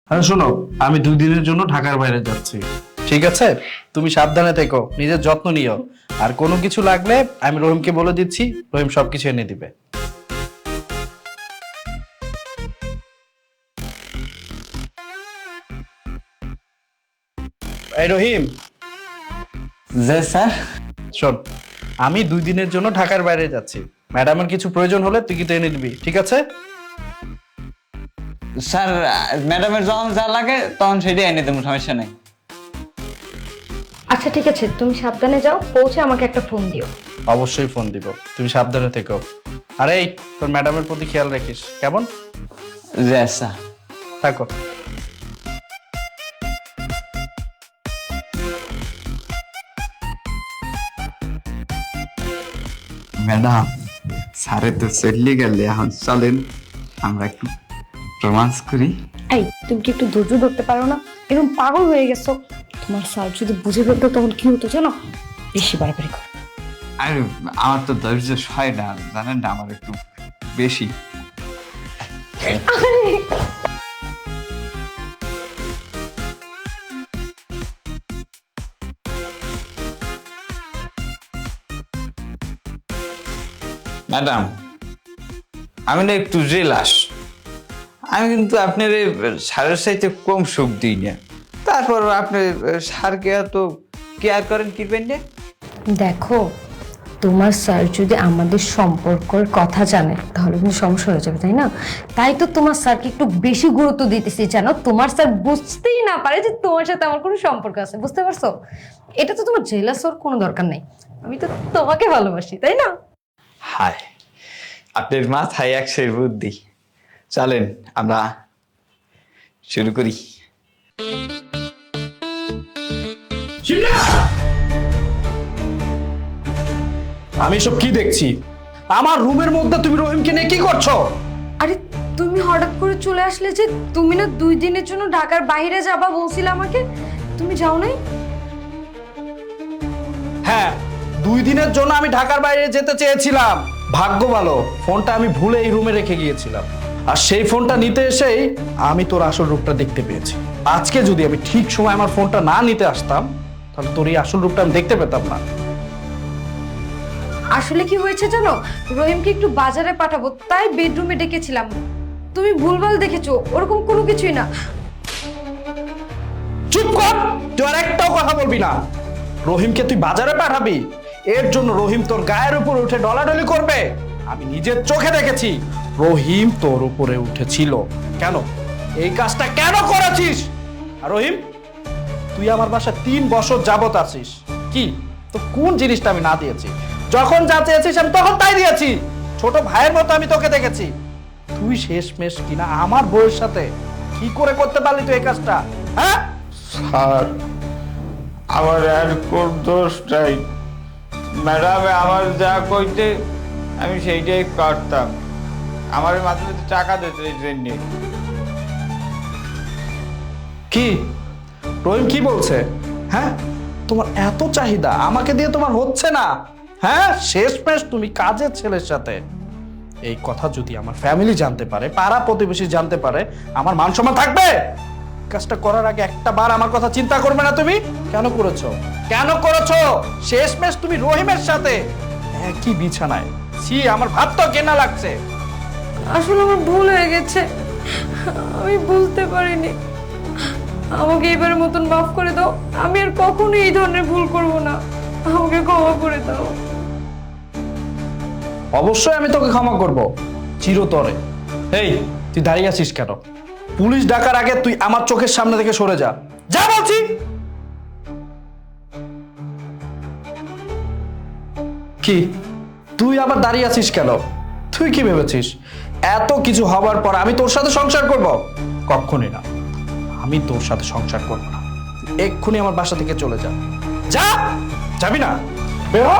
আরে শোনো, আমি 2 দিনের জন্য ঢাকার বাইরে যাচ্ছি, ঠিক আছে? তুমি সাবধানে থেকো, নিজের যত্ন নিও। আর কোনো কিছু লাগলে আমি রহিমকে বলে দিচ্ছি, রহিম সবকিছু এনে দিবে। এই রহিম, জি স্যার। শোন, আমি 2 দিনের জন্য ঢাকার বাইরে যাচ্ছি। ম্যাডামের কিছু প্রয়োজন হলে তুই কিন্তু এনে দিবি, ঠিক আছে? স্যার ম্যাডামের যখন যা লাগে তখন সেটাই এনে দেবো, সমস্যা নেই। আচ্ছা ঠিক আছে, তুমি সাবধানে যাও, পৌঁছে আমাকে একটা ফোন দিও। অবশ্যই ফোন দিব, তুমি সাবধানে থেকো। আরে এই, তোর ম্যাডামের প্রতি খেয়াল রাখিস, কেমন? জি স্যার। থাকো। ম্যাডাম, স্যারে তো চলে গেলে, এখন চলেন আমরা একটু রোমান্স করি। এই, তুমি কি একটু ধৈর্য ধরতে পারো না? এরকম পাগল হয়ে গেছো। তোমার স্যার যদি বুঝে ফেলতো তখন কি হতো জানো? বেশি বাড়াবাড়ি করো। আর আমার তো ধৈর্য হয় না, জানেন না, আমার একটু বেশি। ম্যাডাম, আমি না একটু জেলাস। আমি কিন্তু আপনার এই সারের চাইতে কম সুখ দিই না, তারপর আপনি সারকে এত কেয়ার করেন কি পেন? দেখো, তোমার স্যার যদি আমাদের সম্পর্কের কথা জানে তাহলে কিন্তু সমস্যা হয়ে যাবে, তাই না? তাই তো তোমার স্যারকে একটু বেশি গুরুত্ব দিতেছি, জানো? তোমার স্যার বুঝতেই না পারে যে তোমার সাথে আমার কোনো সম্পর্ক আছে, বুঝতে পারছো? এটা তো তোমার জেলাস হওয়ার কোনো দরকার নেই। আমি তো তোমাকে ভালোবাসি, তাই না? হায়, আপনার মাথায় একশের বুদ্ধি। চলেন আমরা শুরু করি। আমি সব কি দেখছি? আমার রুমের মধ্যে তুমি রহিমকে নিয়ে কি করছো? আরে তুমি হঠাৎ করে চলে আসলে যে, তুমি না 2 দিনের জন্য ঢাকার বাইরে যাবা বলছিলে আমাকে, তুমি যাও নাই? হ্যাঁ, 2 দিনের জন্য আমি ঢাকার বাইরে যেতে চেয়েছিলাম। ভাগ্য ভালো, ফোনটা আমি ভুলে এই রুমে রেখে গিয়েছিলাম। আর সেই ফোনটা নিতে এসেই আমি তোর আসল রূপটা দেখতে পেয়েছি। আজকে যদি আমি ঠিক সময় আমার ফোনটা না নিতে আসতাম, তাহলে তোর এই আসল রূপটা আমি দেখতে পেতাম না। আসলে কি হয়েছে জানো, রহিমকে একটু বাজারে পাঠাবো তাই বেডরুমে ডেকেছিলাম। তুমি ভুলভাল দেখেছো, ওরকম কোনো কিছুই না। চুপ কর, তুই আর একটাও কথা বলবি না। রহিমকে তুই বাজারে পাঠাবি, এর জন্য রহিম তোর গায়ের উপর উঠে ডলাডলি করবে? আমি নিজের চোখে দেখেছি রহিম তোর উপরে উঠেছিল। কেন এই কাজটা কেন করেছিস? আর রহিম, তুই আমার বাসায় 3 বছর যাবত আছিস, কি তো কোন জিনিসটা আমি না দিয়েছি? যখন যা চেয়েছিস আমি তখন তাই দিয়েছি। ছোট ভাইয়ের মতো আমি তোকে দেখেছি। তুই শেষমেশ কিনা আমার বউয়ের সাথে কি করে করতে পারলি তুই এই কাজটা? হ্যাঁ স্যার, আমার আর কোন দোষ নাই। ম্যাডাম আমার যা কইতে আমি সেইটাই করতাম। আমার মাঝে মাঝে টাকা দিতে এই জন্যে। কি রহিম কি বলছে? হ্যাঁ, তোমার এত চাহিদা, আমাকে দিয়ে তোমার হচ্ছে না? হ্যাঁ, শেষমেশ তুমি কাজের ছেলের সাথে। এই কথা যদি আমার ফ্যামিলি জানতে পারে, পাড়া প্রতিবেশী জানতে পারে, আমার মান সম্মান থাকবে? কাজটা করার আগে একটা বার আমার কথা চিন্তা করবে না তুমি? কেন করেছো, কেন করেছো? শেষমেশ তুমি রহিমের সাথে একই বিছানায়। ছি, আমার ভাত তো কেনা লাগছে। আসলে আমার ভুল হয়ে গেছে, আমি বুঝতে পারিনি। আমাকে এবারের মতন মাফ করে দাও, আমি আর কখনো এই ধরনের ভুল করব না। আমাকে ক্ষমা করে দাও। অবশ্যই আমি তোকে ক্ষমা করব, চিরতরে। এই, তুই দাঁড়িয়ে আছিস কেন? পুলিশ ডাকার আগে তুই আমার চোখের সামনে থেকে সরে যা, যা বলছি। কি তুই আবার দাঁড়িয়ে আছিস কেন? তুই কি ভেবেছিস এত কিছু হবার পর আমি তোর সাথে সংসার করব? কখনই না, আমি তোর সাথে সংসার করব না। তুই এক্ষুনি আমার বাসা থেকে চলে যা। যা, যাবি না? বের হ।